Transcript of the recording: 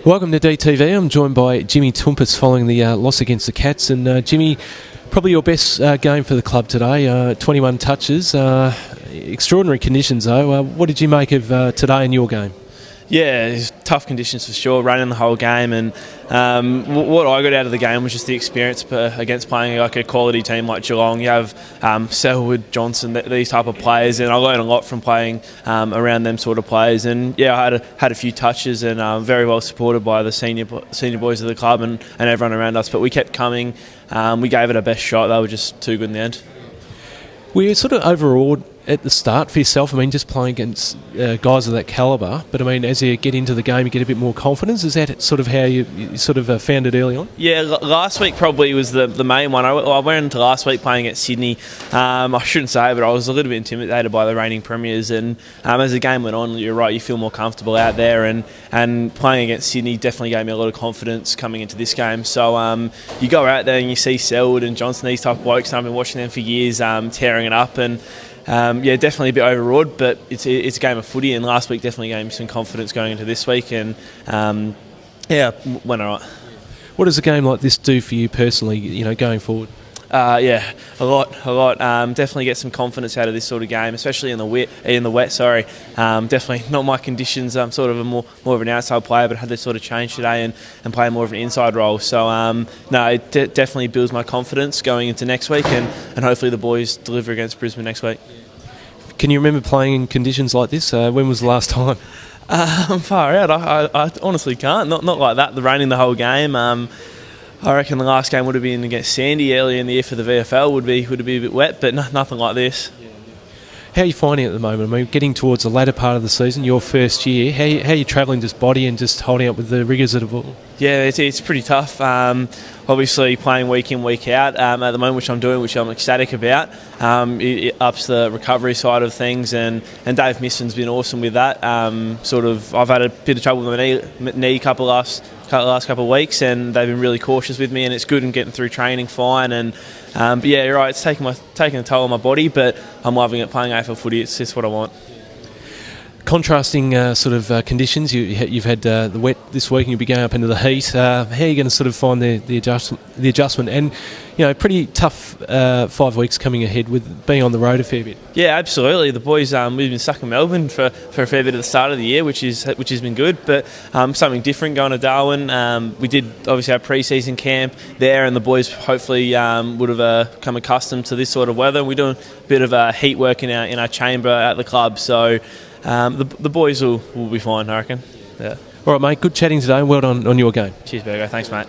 Welcome to DTV. I'm joined by Jimmy Toumpas following the loss against the Cats. And Jimmy, probably your best game for the club today, 21 touches. Extraordinary conditions though. What did you make of today in your game? Yeah, it's tough conditions for sure, running the whole game, and what I got out of the game was just the experience against playing like a quality team like Geelong. You have Selwood, Johnson, these type of players, and I learned a lot from playing around them sort of players. And yeah, I had a few touches, and very well supported by the senior boys of the club and everyone around us. But we kept coming. We gave it our best shot. They were just too good in the end. Were you sort of overawed at the start for yourself? I mean, just playing against guys of that calibre, but I mean, as you get into the game, you get a bit more confidence. Is that sort of how you sort of found it early on? Yeah, last week probably was the main one. I went into last week playing at Sydney. I shouldn't say, but I was a little bit intimidated by the reigning premiers, and as the game went on, you're right, you feel more comfortable out there, and playing against Sydney definitely gave me a lot of confidence coming into this game. So you go out there and you see Selwood and Johnson, these type of blokes, and I've been watching them for years, tearing it up, and yeah, definitely a bit overawed, but it's a game of footy, and last week definitely gave me some confidence going into this week, and yeah, went all right. What does a game like this do for you personally, going forward? Yeah, a lot. Definitely get some confidence out of this sort of game, especially in the wet. Definitely not my conditions. I'm sort of a more of an outside player, but had to sort of change today and play more of an inside role. So no, it definitely builds my confidence going into next week, and hopefully the boys deliver against Brisbane next week. Can you remember playing in conditions like this? When was the last time? I'm far out. I honestly can't. Not like that. The raining the whole game. I reckon the last game would have been against Sandy earlier in the year for the VFL. Would be a bit wet, but nothing like this. How are you finding it at the moment? I mean, getting towards the latter part of the season, your first year, how are you travelling just body and just holding up with the rigours of it all? Yeah, it's pretty tough. Obviously, playing week in, week out at the moment, which I'm doing, which I'm ecstatic about. It ups the recovery side of things, and Dave Misson's been awesome with that. I've had a bit of trouble with my knee last couple of weeks, and they've been really cautious with me, and it's good in getting through training fine. And but yeah, you're right, it's taking a toll on my body, but I'm loving it playing AFL footy. It's just what I want. Contrasting conditions, you've had the wet this week and you'll be going up into the heat. How are you going to sort of find the adjustment? And pretty tough 5 weeks coming ahead with being on the road a fair bit. Yeah, absolutely. The boys, we've been stuck in Melbourne for a fair bit at the start of the year, which has been good. But something different going to Darwin. We did obviously our pre-season camp there, and the boys hopefully would have become accustomed to this sort of weather. We're doing a bit of heat work in our chamber at the club, so. The boys will be fine, I reckon. Yeah. All right, mate. Good chatting today. Well done on your game. Cheers, Bergo. Thanks, mate.